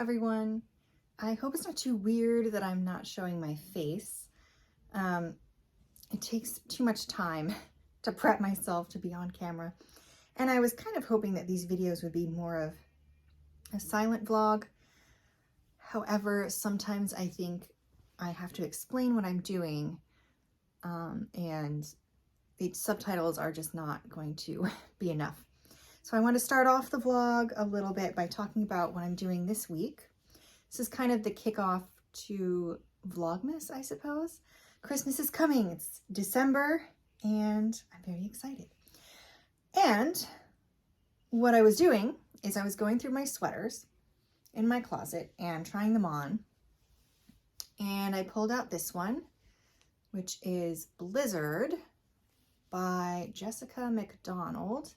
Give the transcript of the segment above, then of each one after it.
everyone. I hope it's not too weird that I'm not showing my face. It takes too much time to prep myself to be on camera. And I was kind of hoping that these videos would be more of a silent vlog. However, sometimes I think I have to explain what I'm doing, and the subtitles are just not going to be enough. So I want to start off the vlog a little bit by talking about what I'm doing this week. This is kind of the kickoff to Vlogmas, I suppose. Christmas is coming. It's December and I'm very excited. And what I was doing is I was going through my sweaters in my closet and trying them on. And I pulled out this one, which is Blizzard by Jessica McDonald.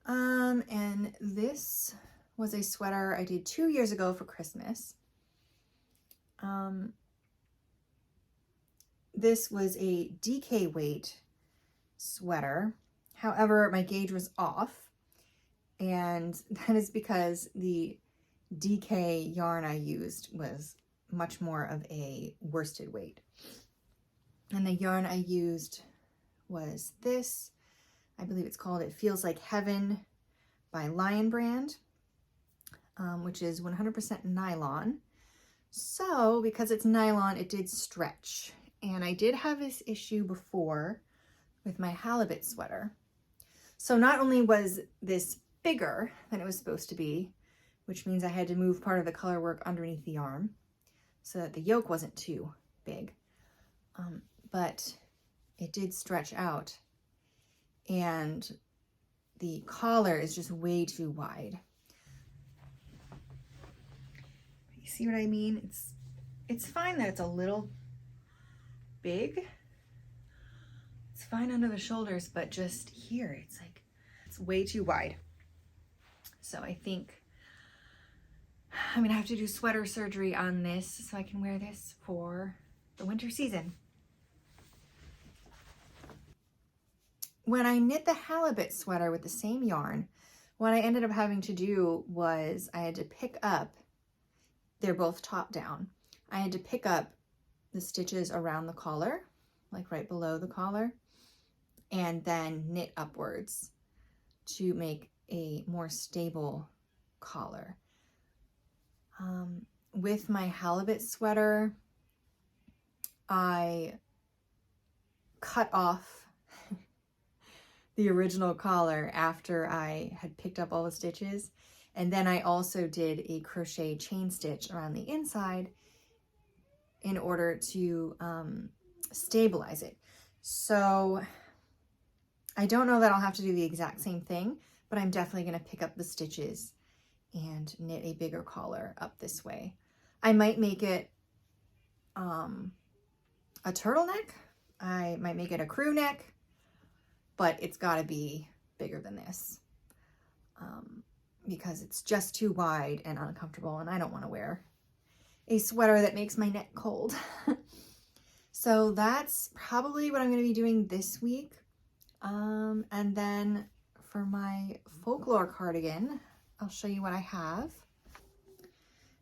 And this was a sweater I did 2 years ago for Christmas. This was a DK weight sweater. However, my gauge was off, and that is because the DK yarn I used was much more of a worsted weight. And the yarn I used was this. I believe it's called It Feels Like Heaven by Lion Brand, which is 100% nylon. So because it's nylon, it did stretch. And I did have this issue before with my halibut sweater. So not only was this bigger than it was supposed to be, which means I had to move part of the color work underneath the arm so that the yoke wasn't too big, but it did stretch out. And the collar is just way too wide. You see what I mean? It's fine that it's a little big. It's fine under the shoulders, but just here, it's way too wide. So I think I'm gonna have to do sweater surgery on this so I can wear this for the winter season. When I knit the halibut sweater with the same yarn, what I ended up having to do was I had to pick up, they're both top down, I had to pick up the stitches around the collar, like right below the collar, and then knit upwards to make a more stable collar. With my halibut sweater, I cut off the original collar after I had picked up all the stitches. And then I also did a crochet chain stitch around the inside in order to stabilize it. So I don't know that I'll have to do the exact same thing, but I'm definitely gonna pick up the stitches and knit a bigger collar up this way. I might make it a turtleneck. I might make it a crew neck, but it's got to be bigger than this because it's just too wide and uncomfortable, and I don't want to wear a sweater that makes my neck cold. So that's probably what I'm going to be doing this week. And then for my Folklore cardigan, I'll show you what I have.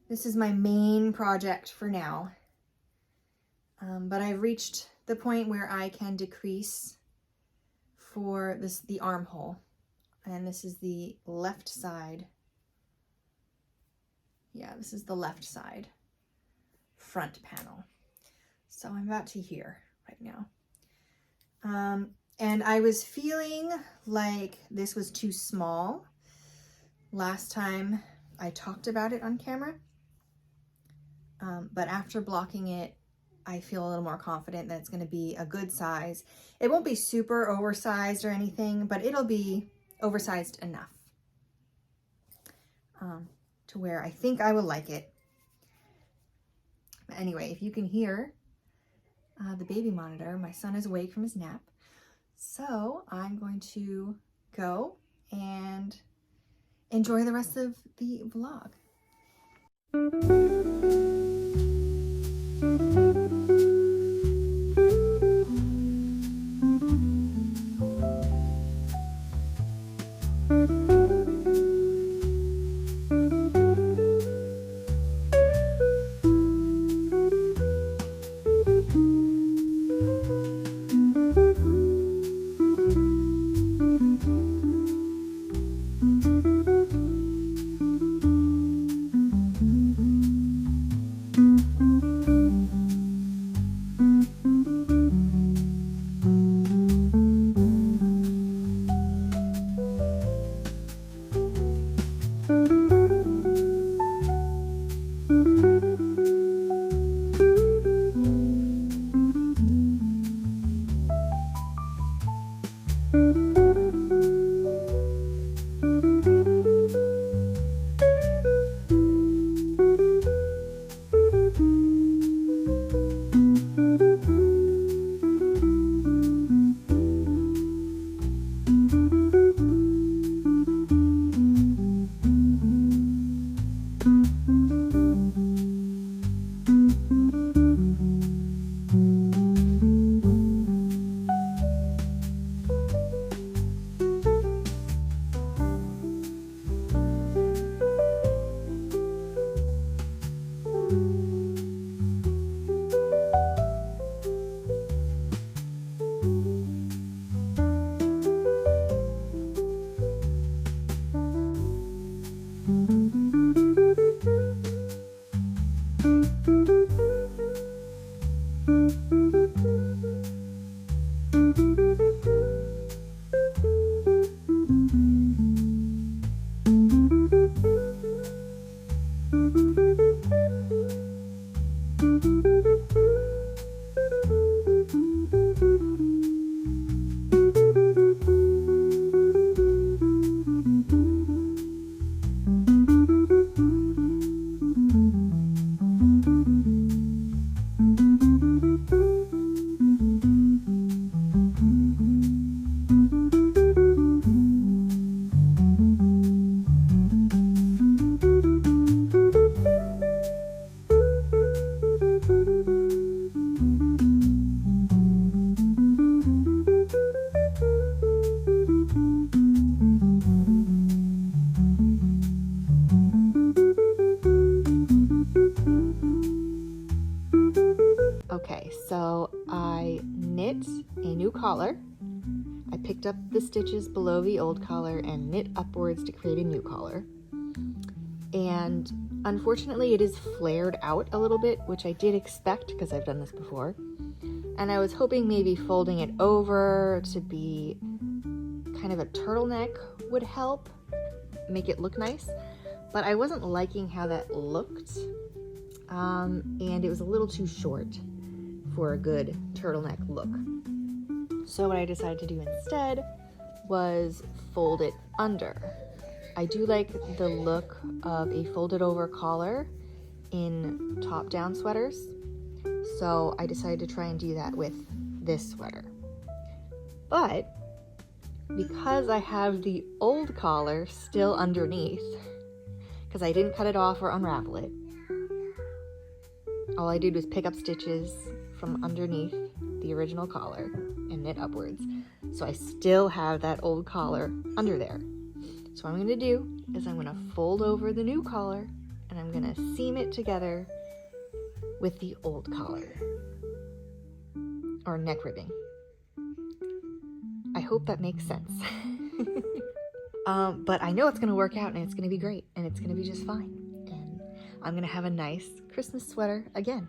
This is my main project for now, but I've reached the point where I can decrease for the armhole, and this is the left side. Yeah, this is the left side front panel. So I'm about to here right now. And I was feeling like this was too small last time I talked about it on camera. But after blocking it, I feel a little more confident that it's going to be a good size. It won't be super oversized or anything, but it'll be oversized enough to where I think I will like it. But anyway, if you can hear the baby monitor, my son is awake from his nap. So I'm going to go and enjoy the rest of the vlog. Okay, so I knit a new collar. I picked up the stitches below the old collar and knit upwards to create a new collar. And unfortunately it is flared out a little bit, which I did expect because I've done this before. And I was hoping maybe folding it over to be kind of a turtleneck would help make it look nice. But I wasn't liking how that looked. And it was a little too short for a good turtleneck look. So what I decided to do instead was fold it under. I do like the look of a folded over collar in top-down sweaters, so I decided to try and do that with this sweater. But because I have the old collar still underneath, because I didn't cut it off or unravel it, all I did was pick up stitches from underneath the original collar and knit upwards. So I still have that old collar under there. So what I'm going to do is I'm going to fold over the new collar and I'm going to seam it together with the old collar, or neck ribbing. I hope that makes sense. But I know it's going to work out and it's going to be great and it's going to be just fine. And I'm going to have a nice Christmas sweater again.